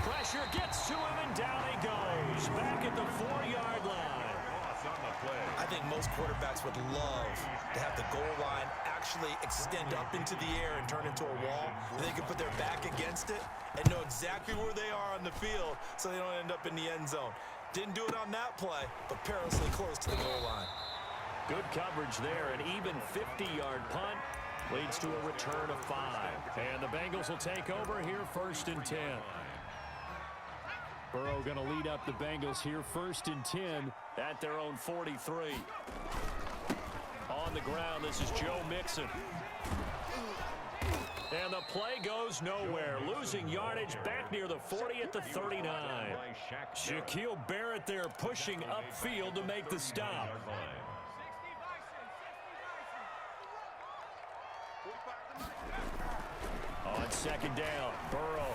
Pressure gets to him, and down he goes. Back at the 4-yard line. I think most quarterbacks would love to have the goal line actually extend up into the air and turn into a wall. They can put their back against it and know exactly where they are on the field so they don't end up in the end zone. Didn't do it on that play, but perilously close to the goal line. Good coverage there. An even 50-yard punt leads to a return of 5. And the Bengals will take over here, 1st and 10. Burrow going to lead up the Bengals here, 1st and 10 at their own 43. On the ground, this is Joe Mixon. And the play goes nowhere. Losing yardage back near the 40 at the 39. Shaquille Barrett there pushing upfield to make the stop. On 2nd down, Burrow.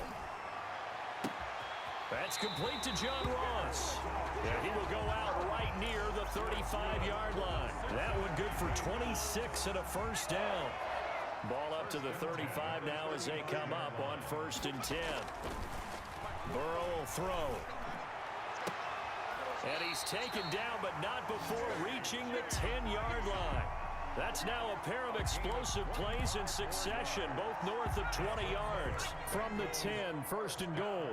That's complete to John Ross. And he will go out right near the 35-yard line. That one good for 26 and a 1st down. Ball up to the 35 now as they come up on 1st and 10. Burrow will throw. And he's taken down, but not before reaching the 10-yard line. That's now a pair of explosive plays in succession, both north of 20 yards. From the 10, 1st and goal.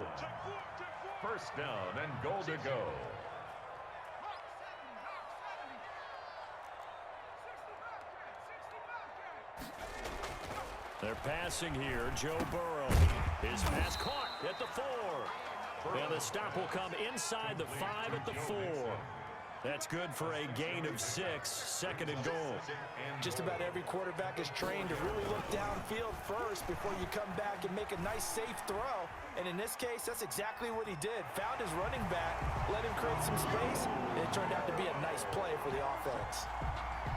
1st down and goal to go. They're passing here. Joe Burrow. His pass caught at the 4. And the stop will come inside the 5 at the 4. That's good for a gain of 6, 2nd and goal. Just about every quarterback is trained to really look downfield first before you come back and make a nice, safe throw. And in this case, that's exactly what he did. Found his running back, let him create some space, and it turned out to be a nice play for the offense.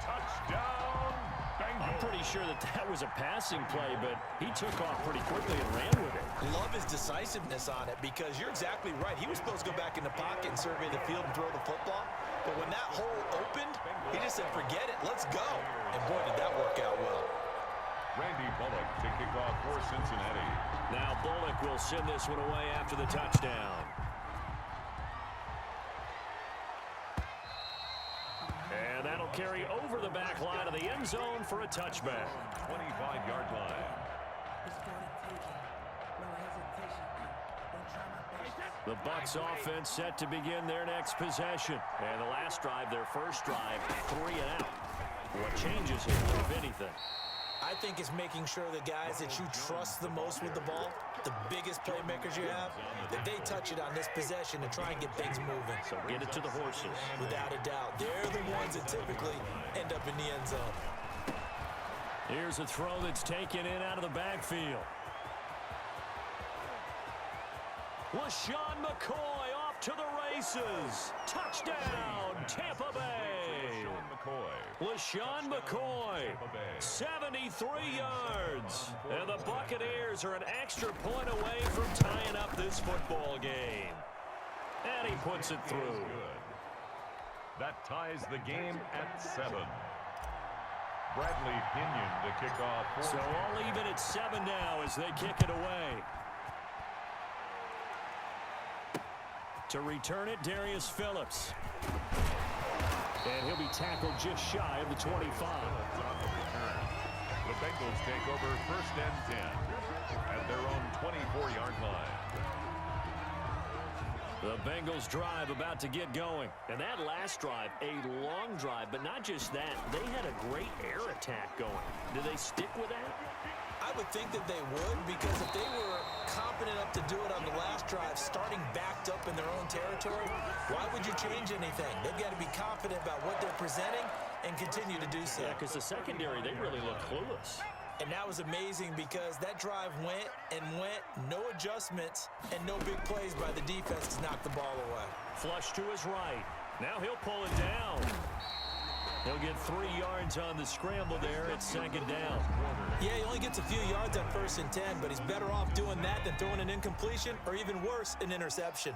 Touchdown, Bengals. I'm pretty sure that was a passing play, but he took off pretty quickly and ran with it. Love his decisiveness on it because you're exactly right. He was supposed to go back in the pocket and survey the field and throw the football. But when that hole opened, he just said, forget it, let's go. And boy, did that work out well. Randy Bullock to kick off for Cincinnati. Now Bullock will send this one away after the touchdown. And that'll carry over the back line of the end zone for a touchback. 25-yard line. The Bucs offense set to begin their next possession. And the last drive, their first drive, 3 and out. What changes here, if anything? I think it's making sure the guys that you trust the most with the ball, the biggest playmakers you have, that they touch it on this possession and try and get things moving. So get it to the horses. Without a doubt. They're the ones that typically end up in the end zone. Here's a throw that's taken in out of the backfield. LaShawn McCoy off to the races. Touchdown, Tampa Bay. LaShawn McCoy, 73 yards. And the Buccaneers are an extra point away from tying up this football game. And he puts it through. That ties the game at 7. Bradley Pinion to kick off. So all even at 7 now as they kick it away. To return it, Darius Phillips. And he'll be tackled just shy of the 25. The Bengals take over 1st and 10 at their own 24-yard line. The Bengals drive about to get going. And that last drive, a long drive, but not just that. They had a great air attack going. Do they stick with that? I would think that they would, because if they were confident enough to do it on the last drive, starting backed up in their own territory, why would you change anything? They've got to be confident about what they're presenting and continue to do so. Yeah, because the secondary, they really look clueless. And that was amazing because that drive went and went, no adjustments, and no big plays by the defense to knock the ball away. Flush to his right. Now he'll pull it down. He'll get 3 yards on the scramble there at 2nd down. Yeah, he only gets a few yards on 1st and 10, but he's better off doing that than throwing an incompletion or even worse, an interception.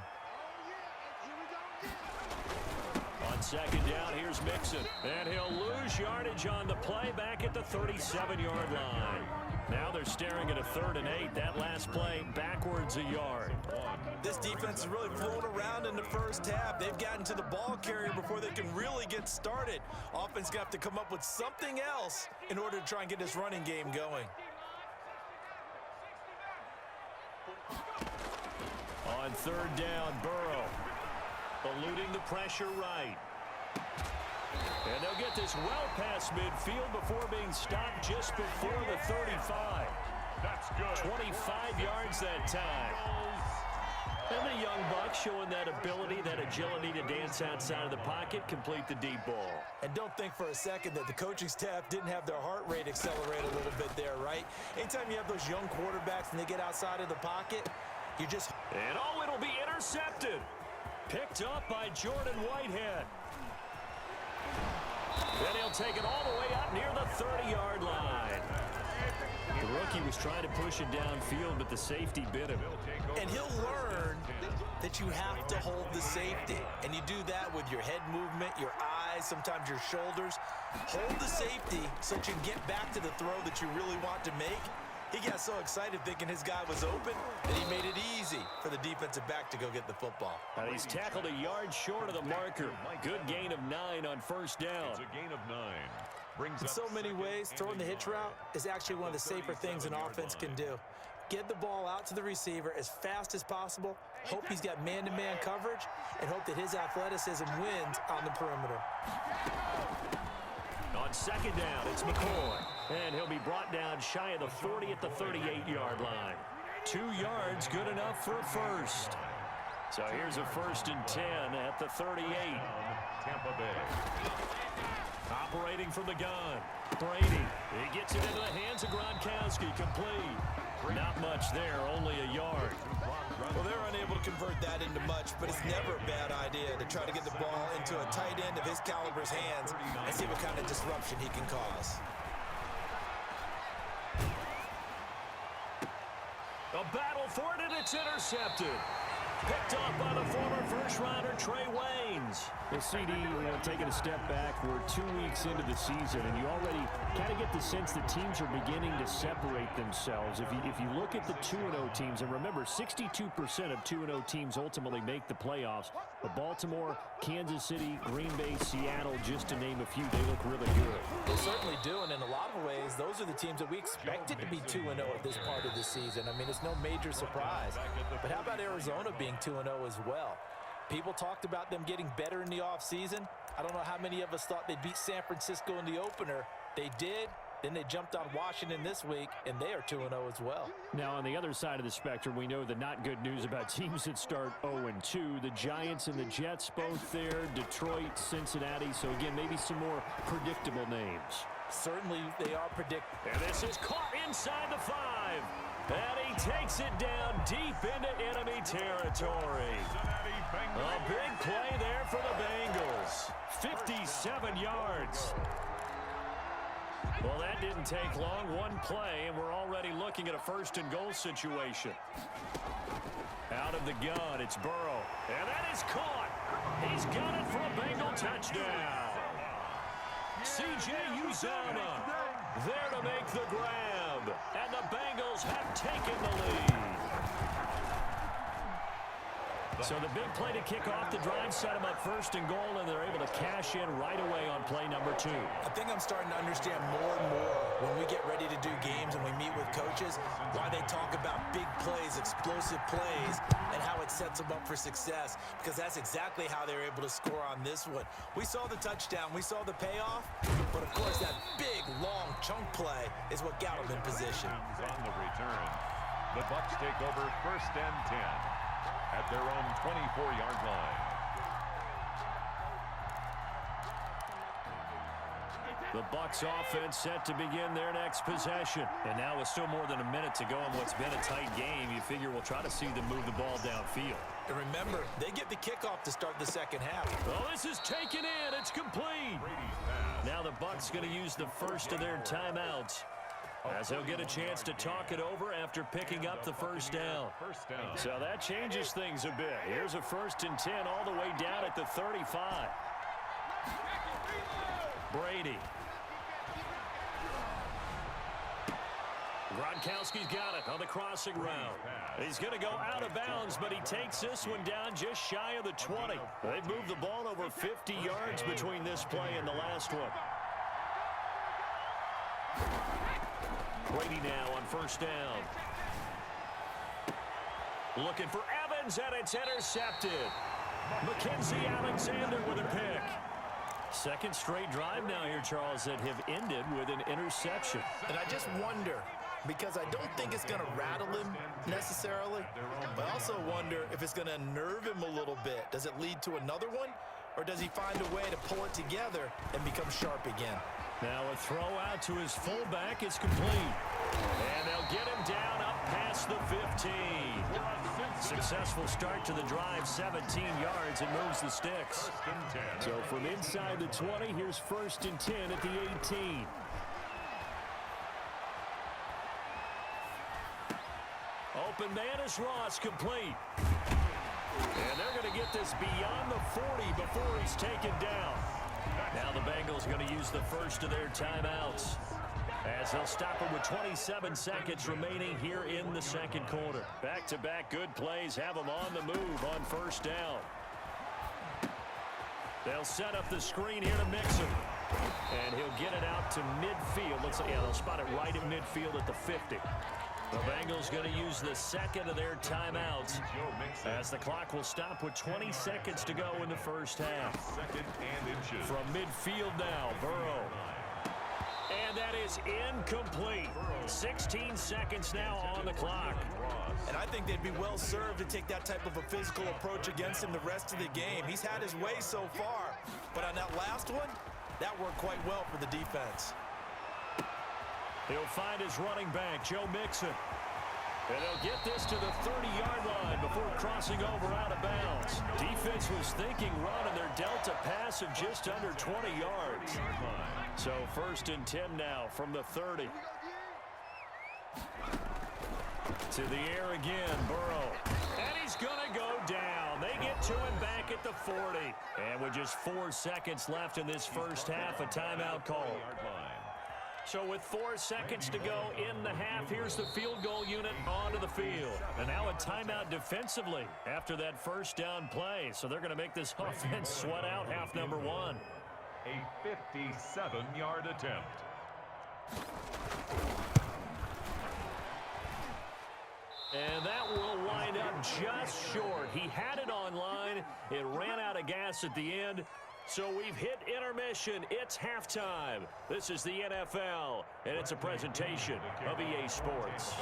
On 2nd down, here's Mixon. And he'll lose yardage on the play back at the 37-yard line. Now they're staring at a 3rd and 8. That last play, backwards a yard. This defense is really flown around in the first half. They've gotten to the ball carrier before they can really get started. Offense got to come up with something else in order to try and get this running game going. On 3rd down, Burrow eluding the pressure right. And they'll get this well past midfield before being stopped just before the 35. That's good. 25 yards that time. And the young buck showing that ability, that agility to dance outside of the pocket, complete the deep ball. And don't think for a second that the coaching staff didn't have their heart rate accelerate a little bit there, right? Anytime you have those young quarterbacks and they get outside of the pocket, you just... And oh, it'll be intercepted. Picked up by Jordan Whitehead. Then he'll take it all the way up near the 30-yard line. The rookie was trying to push it downfield, but the safety bit him. And he'll learn that you have to hold the safety. And you do that with your head movement, your eyes, sometimes your shoulders. Hold the safety so that you can get back to the throw that you really want to make. He got so excited thinking his guy was open that he made it easy for the defensive back to go get the football. And he's tackled a yard short of the marker. Good gain of 9 on 1st down. It's a gain of 9. In so many ways, throwing the hitch route is actually one of the safer things an offense can do. Get the ball out to the receiver as fast as possible, hope he's got man-to-man coverage, and hope that his athleticism wins on the perimeter. On 2nd down, it's McCoy. And he'll be brought down shy of the 40 at the 38-yard line. 2 yards, good enough for a first. So here's a 1st and 10 at the 38. Tampa Bay. Operating from the gun. Brady. He gets it into the hands of Gronkowski. Complete. Not much there, only a yard. Well, they're unable to convert that into much, but it's never a bad idea to try to get the ball into a tight end of his caliber's hands and see what kind of disruption he can cause. A battle for it, and it's intercepted. Picked off by the former first-rounder Trey Waynes. The CD, taking a step back. We're 2 weeks into the season, and you already kind of get the sense that teams are beginning to separate themselves. If you look at the 2-0 teams, and remember, 62% of 2-0 teams ultimately make the playoffs. But Baltimore, Kansas City, Green Bay, Seattle, just to name a few, they look really good. They certainly do, and in a lot of ways, those are the teams that we expected to be 2-0 at this part of the season. I mean, it's no major surprise. But how about Arizona being 2-0 as well? People talked about them getting better in the offseason. I don't know how many of us thought they'd beat San Francisco in the opener. They did. Then they jumped on Washington this week, and they are 2-0 as well. Now, on the other side of the spectrum, we know the not good news about teams that start 0-2. The Giants and the Jets both there. Detroit, Cincinnati. So, again, maybe some more predictable names. Certainly, they are predictable. And this is caught inside the 5. And he takes it down deep into enemy territory. A big play there for the Bengals. 57 yards. Well, that didn't take long. One play, and we're already looking at a 1st and goal situation. Out of the gun, it's Burrow. And that is caught. He's got it for a Bengal touchdown. C.J. Uzomah there to make the grab. And the Bengals have taken the lead. So the big play to kick off the drive set them up 1st and goal, and they're able to cash in right away on play number 2. I think I'm starting to understand more and more when we get ready to do games and we meet with coaches why they talk about big plays, explosive plays, and how it sets them up for success, because that's exactly how they're able to score on this one. We saw the touchdown, we saw the payoff, but of course that big, long chunk play is what got them in position. On the return, the Bucs take over 1st and 10 at their own 24-yard line. The Bucs offense set to begin their next possession. And now with still more than a minute to go in what's been a tight game, you figure we'll try to see them move the ball downfield. And remember, they get the kickoff to start the 2nd half. Oh, this is taken in. It's complete. Now the Bucs going to use the first of their timeouts, as they'll get a chance to talk it over after picking up the 1st down. So that changes things a bit. Here's a 1st and 10 all the way down at the 35. Brady. Gronkowski's got it on the crossing route. He's going to go out of bounds, but he takes this one down just shy of the 20. They've moved the ball over 50 yards between this play and the last one. Brady now on first down. Looking for Evans, and it's intercepted. Mackenzie Alexander with a pick. Second straight drive now here, Charles, that have ended with an interception. And I just wonder, because I don't think it's going to rattle him necessarily, but I also wonder if it's going to unnerve him a little bit. Does it lead to another one, or does he find a way to pull it together and become sharp again? Now a throw out to his fullback is complete. And they'll get him down up past the 15. Successful start to the drive, 17 yards, and moves the sticks. So from inside the 20, here's 1st and 10 at the 18. Open man is Ross, complete. And they're going to get this beyond the 40 before he's taken down. Now the Bengals are going to use the first of their timeouts, as they'll stop him with 27 seconds remaining here in the second quarter. Back-to-back good plays have them on the move on first down. They'll set up the screen here to Mixon. And he'll get it out to midfield. Looks like, yeah, they'll spot it right at midfield at the 50. The Bengals going to use the second of their timeouts, as the clock will stop with 20 seconds to go in the first half. From midfield now, Burrow. And that is incomplete. 16 seconds now on the clock. And I think they'd be well served to take that type of a physical approach against him the rest of the game. He's had his way so far, but on that last one, that worked quite well for the defense. He'll find his running back, Joe Mixon. And he'll get this to the 30-yard line before crossing over out of bounds. Defense was thinking run, and they're dealt a pass of just under 20 yards. So 1st and 10 now from the 30. To the air again, Burrow. And he's going to go down. They get to him back at the 40. And with just 4 seconds left in this first half, a timeout call. So with 4 seconds to go in the half, here's the field goal unit onto the field. And now a timeout defensively after that first down play. So they're going to make this offense sweat out half number 1. A 57-yard attempt. And that will wind up just short. He had it on line. It ran out of gas at the end. So we've hit intermission. It's halftime. This is the NFL, and it's a presentation of EA Sports.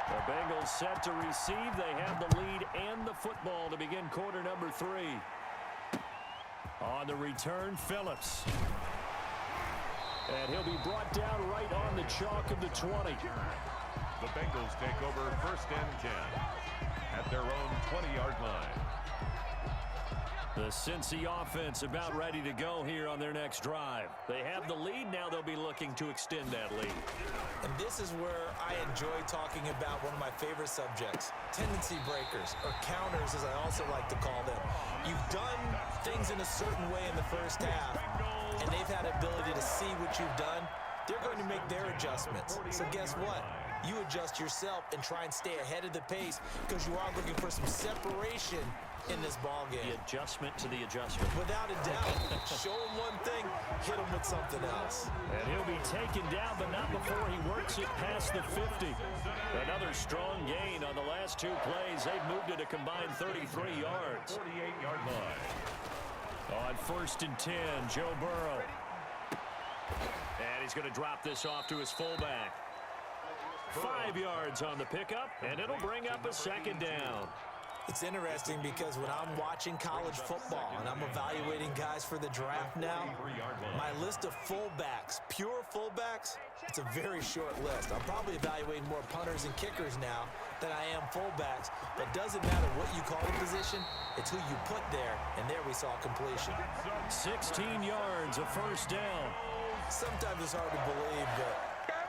The Bengals set to receive. They have the lead and the football to begin quarter number 3. On the return, Phillips. And he'll be brought down right on the chalk of the 20. The Bengals take over 1st and 10 at their own 20-yard line. The Cincy offense about ready to go here on their next drive. They have the lead. Now they'll be looking to extend that lead. And this is where I enjoy talking about one of my favorite subjects, tendency breakers, or counters as I also like to call them. You've done things in a certain way in the first half, and they've had ability to see what you've done. They're going to make their adjustments. So guess what? You adjust yourself and try and stay ahead of the pace, because you are looking for some separation in this ball game. The adjustment to the adjustment. Without a doubt. Show him one thing, hit him with something else. And he'll be taken down, but not before he works it past the 50. Another strong gain on the last 2 plays. They've moved it a combined 33 yards. 48-yard line. On 1st and 10, Joe Burrow. And he's going to drop this off to his fullback. 5 yards on the pickup, and it'll bring up a 2nd down. It's interesting because when I'm watching college football and I'm evaluating guys for the draft now, my list of fullbacks, pure fullbacks, it's a very short list. I'm probably evaluating more punters and kickers now than I am fullbacks, but doesn't matter what you call the position, it's who you put there, and there we saw completion. 16 yards, a 1st down. Sometimes it's hard to believe, but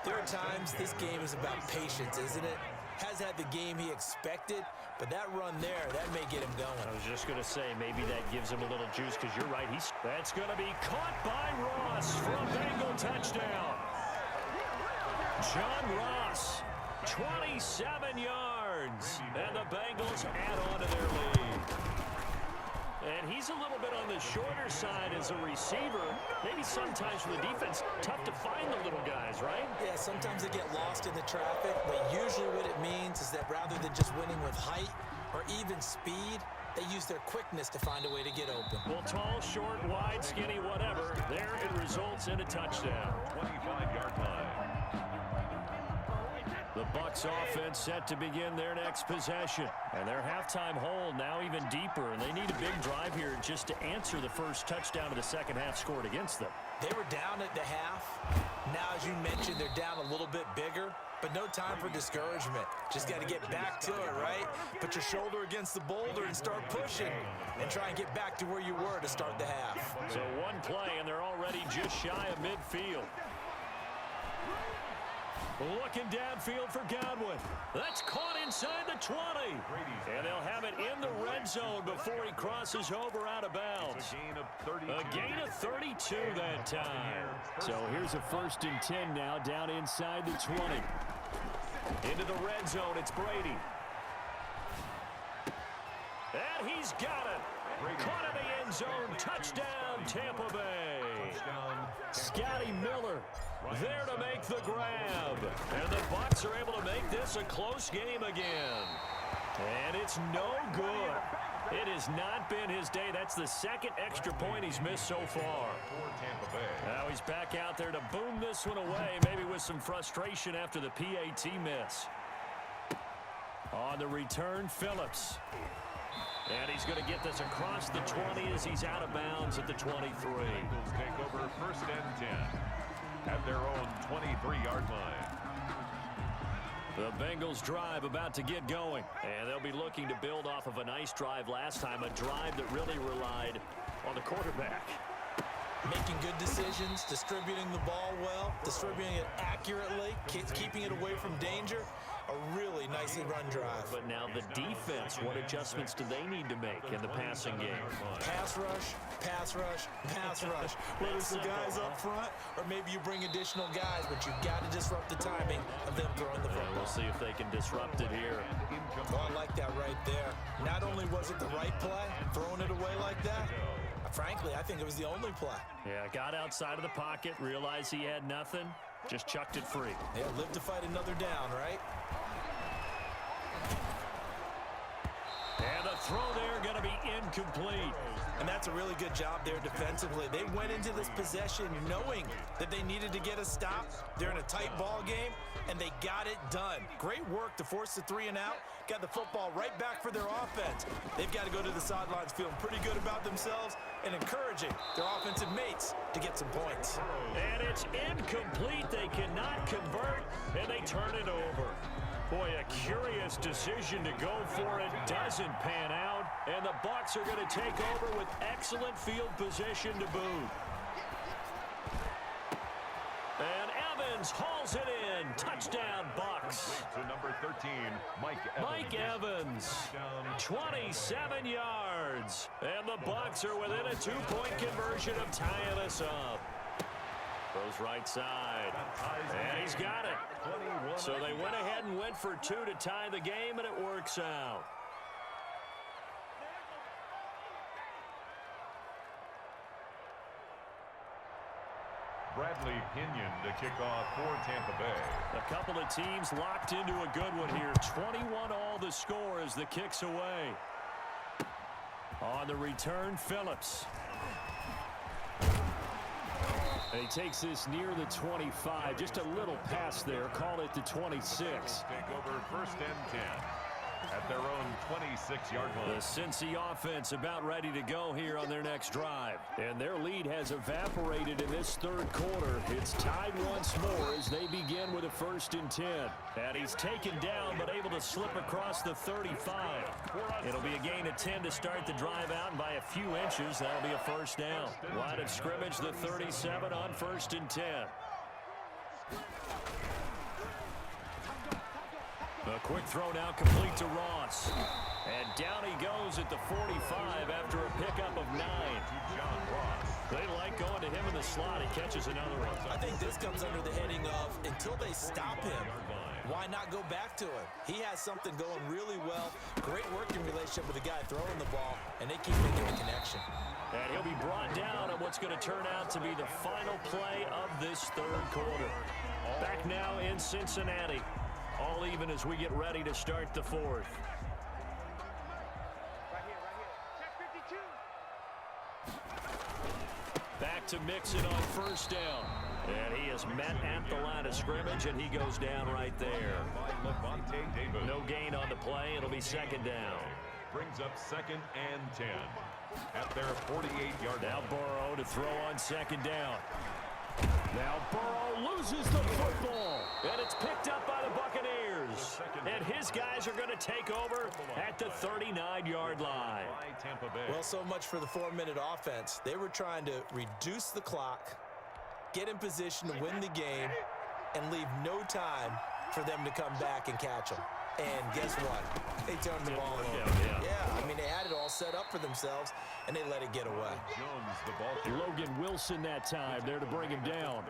there are times this game is about patience, isn't it? Has had the game he expected, but that run there, that may get him going. I was just going to say, maybe that gives him a little juice, because you're right. That's going to be caught by Ross for a Bengal touchdown. John Ross, 27 yards. And the Bengals add on to their lead. And he's a little bit on the shorter side as a receiver. Maybe sometimes for the defense, tough to find the little guys, right? Yeah, sometimes they get lost in the traffic, but usually what it means is that rather than just winning with height or even speed, they use their quickness to find a way to get open. Well, tall, short, wide, skinny, whatever. There it results in a touchdown. 25-yard line. The Bucs offense set to begin their next possession. And their halftime hole now even deeper. And they need a big drive here just to answer the first touchdown of the second half scored against them. They were down at the half. Now, as you mentioned, they're down a little bit bigger. But no time for discouragement. Just got to get back to it, right? Put your shoulder against the boulder and start pushing. And try and get back to where you were to start the half. So one play, and they're already just shy of midfield. Looking downfield for Godwin. That's caught inside the 20. And they'll have it in the red zone before he crosses over out of bounds. A gain of 32 that time. So here's a 1st and 10 now down inside the 20. Into the red zone, it's Brady. And he's got it. Caught in the end zone. Touchdown, Tampa Bay. Scotty Miller there to make the grab. And the Bucs are able to make this a close game again. And it's no good. It has not been his day. That's the second extra point he's missed so far. Now he's back out there to boom this one away, maybe with some frustration after the PAT miss. On the return, Phillips. And he's going to get this across the 20 as he's out of bounds at the 23. Bengals take over 1st and 10 at their own 23-yard line. The Bengals drive about to get going. And they'll be looking to build off of a nice drive last time, a drive that really relied on the quarterback. Making good decisions, distributing the ball well, distributing it accurately, keeping it away from danger. A really nicely run drive. But now the defense, what adjustments do they need to make in the passing game? Pass rush, pass rush, pass rush. Whether it's the guys up front or maybe you bring additional guys, but you've got to disrupt the timing of them throwing the football. We'll see if they can disrupt it here. Oh, I like that right there. Not only was it the right play, throwing it away like that, frankly, I think it was the only play. Yeah, got outside of the pocket, realized he had nothing, just chucked it free. Yeah, live to fight another down, right? And the throw there going to be incomplete. And that's a really good job there defensively. They went into this possession knowing that they needed to get a stop. They're in a tight ball game, and they got it done. Great work to force the 3 and out. Got the football right back for their offense. They've got to go to the sidelines feeling pretty good about themselves and encouraging their offensive mates to get some points. And it's incomplete. They cannot convert, and they turn it over. Boy, a curious decision to go for it. Doesn't pan out. And the Bucs are going to take over with excellent field position to boot. And Evans hauls it in. Touchdown, Bucs. To number 13, Mike Evans. Mike Evans, 27 yards. And the Bucs are within a 2-point conversion of tying us up. Goes right side, and he's got it. So they went ahead and went for 2 to tie the game, and it works out. Bradley Pinion to kick off for Tampa Bay. A couple of teams locked into a good one here. 21 all the score as the kick's away. On the return, Phillips. And he takes this near the 25. Just a little pass there. Call it the 26. Take over 1st and 10 at their own 26-yard line. The Cincy offense about ready to go here on their next drive. And their lead has evaporated in this third quarter. It's tied once more as they begin with a 1st and 10. And he's taken down but able to slip across the 35. It'll be a gain of 10 to start the drive out, and by a few inches, that'll be a 1st down. Line of scrimmage, the 37 on 1st and 10. A quick throw now complete to Ross. And down he goes is at the 45 after a pickup of 9. They like going to him in the slot. He catches another one. I think this comes under the heading of until they stop him, why not go back to him? He has something going really well. Great working relationship with the guy throwing the ball, and they keep making the connection. And he'll be brought down on what's going to turn out to be the final play of this third quarter. Back now in Cincinnati. All even as we get ready to start the fourth. Back to Mixon on first down. And he is met at the line of scrimmage, and he goes down right there. No gain on the play. It'll be second down. Brings up 2nd and 10 at their 48-yard line. Now Burrow to throw on second down. Now Burrow loses the football, and it's picked up by the Buccaneers. And his guys are going to take over at the 39-yard line. Well, so much for the 4-minute offense. They were trying to reduce the clock, get in position to win the game, and leave no time for them to come back and catch them. And guess what? They turned the ball over. Yeah, I mean, they had it all set up for themselves, and they let it get away. Logan Wilson that time there to bring him down.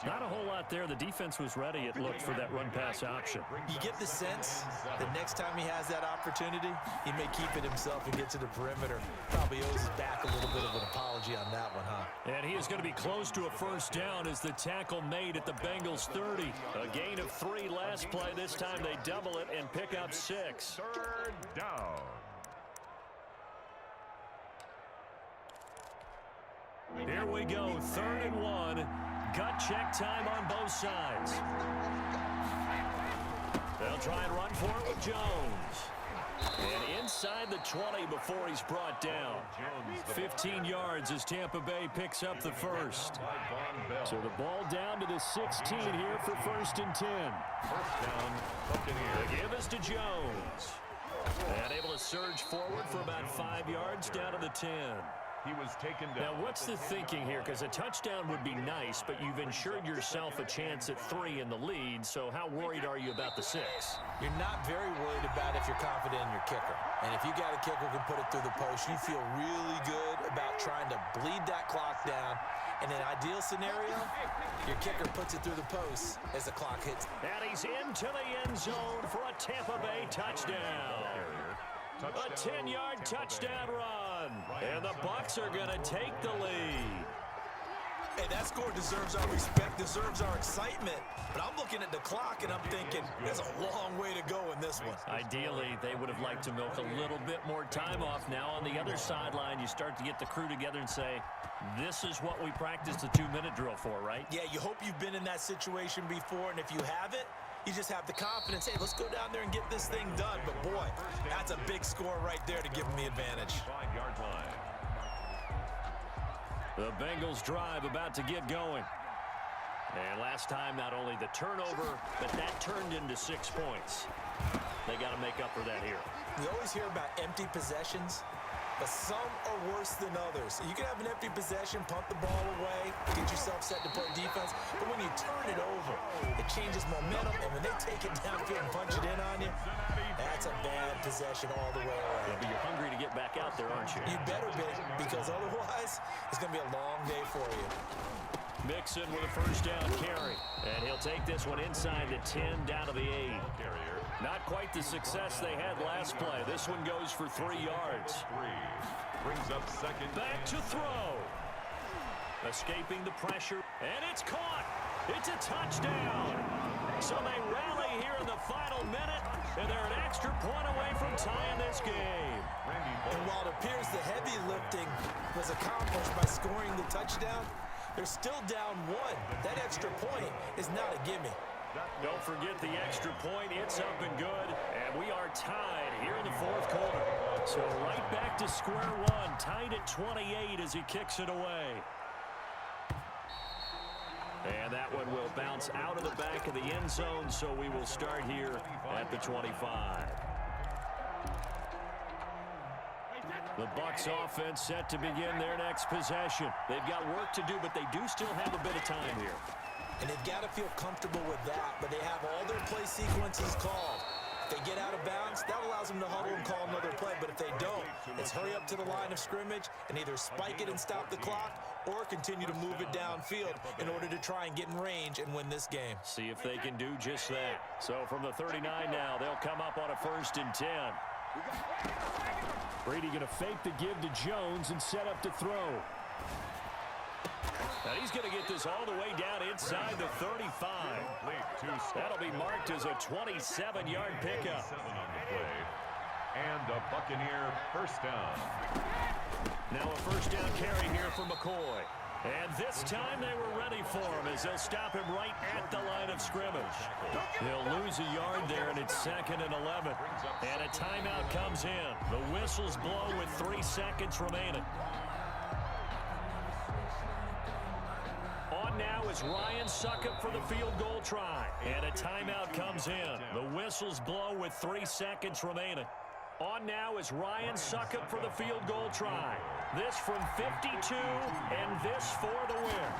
Not a whole lot there. The defense was ready, it looked, for that run-pass option. You get the sense that next time he has that opportunity, he may keep it himself and get to the perimeter. Probably owes his back a little bit of an apology on that one, huh? And he is going to be close to a first down as the tackle made at the Bengals 30. A gain of 3 last play. This time they double it and pick up 6. 3rd down. Here we go, 3rd and 1. Gut check time on both sides. They'll try and run for it with Jones. And inside the 20 before he's brought down. 15 yards as Tampa Bay picks up the first. So the ball down to the 16 here for 1st and 10. First down, Buccaneers. The give is to Jones. And able to surge forward for about 5 yards down to the 10. He was taken down. Now, what's the thinking here? Because a touchdown would be nice, but you've ensured yourself a chance at 3 in the lead, so how worried are you about the 6? You're not very worried about if you're confident in your kicker. And if you got a kicker who can put it through the post, you feel really good about trying to bleed that clock down. In an ideal scenario, your kicker puts it through the post as the clock hits. And he's into the end zone for a Tampa Bay touchdown. A 10-yard touchdown run. And the Bucs are going to take the lead. Hey, that score deserves our respect, deserves our excitement. But I'm looking at the clock, and I'm thinking, there's a long way to go in this one. Ideally, they would have liked to milk a little bit more time off. Now on the other sideline, you start to get the crew together and say, this is what we practiced the 2-minute drill for, right? Yeah, you hope you've been in that situation before, and if you haven't, you just have the confidence, hey, let's go down there and get this thing done. But, boy, that's a big score right there to give them the advantage. 5-yard line. The Bengals drive about to get going. And last time, not only the turnover, but that turned into 6 points. They got to make up for that here. We always hear about empty possessions, but some are worse than others. You can have an empty possession, punt the ball away, get yourself set to play defense, but when you turn it over, it changes momentum, and when they take it downfield and punch it in on you, that's a bad possession all the way around. Yeah, but you're hungry to get back out there, aren't you? You better be, because otherwise, it's going to be a long day for you. Mixon with a first down carry. And he'll take this one inside the 10, down to the 8. Not quite the success they had last play. This one goes for 3 yards. Brings up 2nd. Back to throw. Escaping the pressure. And it's caught. It's a touchdown. So they rally here in the final minute. And they're an extra point away from tying this game. And while it appears the heavy lifting was accomplished by scoring the touchdown, they're still down 1. That extra point is not a gimme. Don't forget the extra point. It's up and good. And we are tied here in the fourth quarter. So right back to square one. Tied at 28 as he kicks it away. And that one will bounce out of the back of the end zone. So we will start here at the 25. The Bucs offense set to begin their next possession. They've got work to do, but they do still have a bit of time here. And they've got to feel comfortable with that, but they have all their play sequences called. If they get out of bounds, that allows them to huddle and call another play, but if they don't, It's hurry up to the line of scrimmage and either spike it and stop the clock or continue to move it downfield in order to try and get in range and win this game. See if they can do just that. So from the 39 now, they'll come up on a 1st and 10. Brady going to fake the give to Jones and set up to throw. Now he's going to get this all the way down inside the 35. That'll be marked as a 27-yard pickup. And a Buccaneer 1st down. Now a 1st down carry here for McCoy. And this time they were ready for him as they'll stop him right at the line of scrimmage. They'll lose a yard there, and it's 2nd and 11. And a timeout comes in. The whistles blow with 3 seconds remaining. On now is Ryan Succop for the field goal try. And a timeout comes in. The whistles blow with 3 seconds remaining. On now is Ryan Succop for the field goal try. This from 52, and this for the win.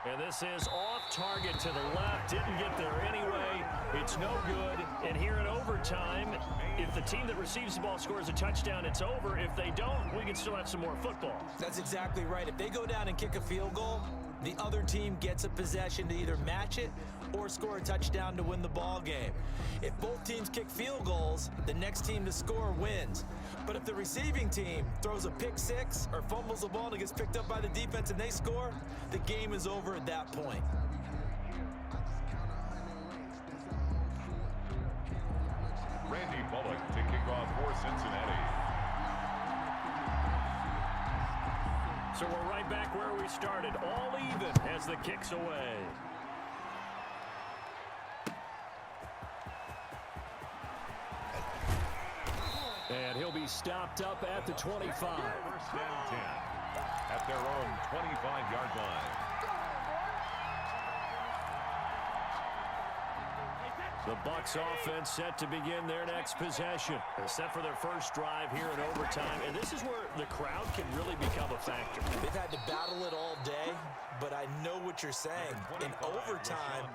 And this is off target to the left. Didn't get there anyway. It's no good. And here in overtime, if the team that receives the ball scores a touchdown, it's over. If they don't, we can still have some more football. That's exactly right. If they go down and kick a field goal, the other team gets a possession to either match it or score a touchdown to win the ball game. If both teams kick field goals, the next team to score wins. But if the receiving team throws a pick six or fumbles the ball and it gets picked up by the defense and they score, the game is over at that point. Randy Bullock to kick off for Cincinnati. So we're right back where we started, all even as the kick's away. And he'll be stopped up at the 25. 1st and 10 at their own 25-yard line. The Bucs offense set to begin their next possession. They're set for their first drive here in overtime, and this is where the crowd can really become a factor. They've had to battle it all day, but I know what you're saying. In overtime,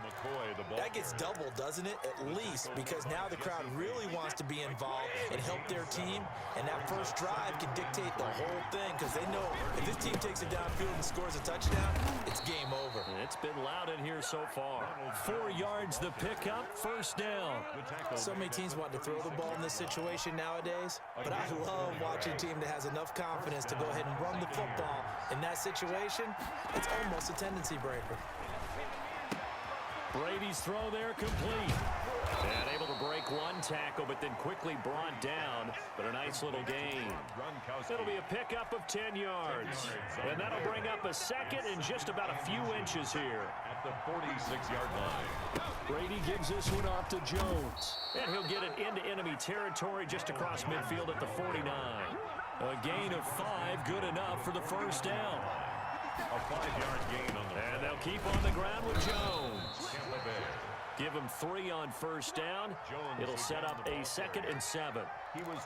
that gets doubled, doesn't it? At least, because now the crowd really wants to be involved and help their team, and that first drive can dictate the whole thing because they know if this team takes it downfield and scores a touchdown, it's game over. It's been loud in here so far. 4 yards the pickup, 1st down. So many teams want to throw the ball in this situation nowadays, but I love watching a team that has enough confidence to go ahead and run the football. In that situation, it's almost a tendency breaker. Brady's throw there complete. And able to break one tackle, but then quickly brought down. But a nice little gain. It'll be a pickup of 10 yards. And that'll bring up a 2nd and just about a few inches here. At the 46-yard line. Brady gives this one off to Jones. And he'll get it into enemy territory just across midfield at the 49. A gain of 5, good enough for the 1st down. A 5-yard gain on the play. And they'll keep on the ground with Jones. Give him 3 on 1st down. It'll set up a 2nd and 7.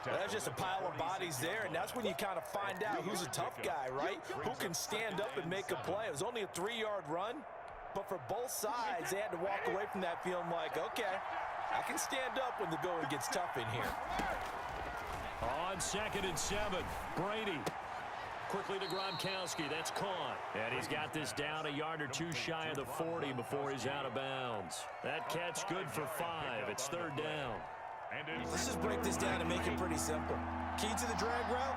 That's just a pile of bodies there, and that's when you kind of find out who's a tough guy, right? Who can stand up and make a play. It was only a 3-yard run, but for both sides, they had to walk away from that feeling like, okay, I can stand up when the going gets tough in here. On 2nd and 7, Brady. Quickly to Gronkowski. That's caught. And he's got this down a yard or 2 shy of the 40 before he's out of bounds. That catch good for 5. It's 3rd down. Let's just break this down and make it pretty simple. Key to the drag route,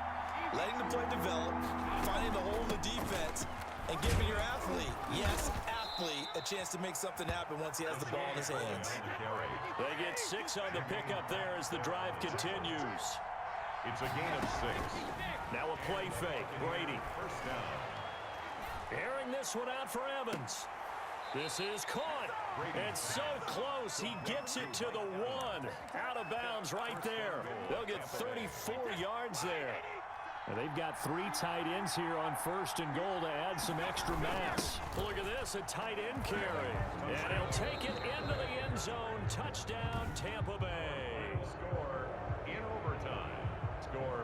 letting the play develop, finding the hole in the defense, and giving your athlete, yes, athlete, a chance to make something happen once he has the ball in his hands. They get 6 on the pickup there as the drive continues. It's a gain of 6. Now a play fake. Brady. 1st down. Airing this one out for Evans. This is caught. It's so close. He gets it to the 1. Out of bounds right there. They'll get 34 yards there. And they've got 3 tight ends here on 1st and goal to add some extra mass. Look at this, a tight end carry. And he'll take it into the end zone. Touchdown, Tampa Bay. Score in overtime. Score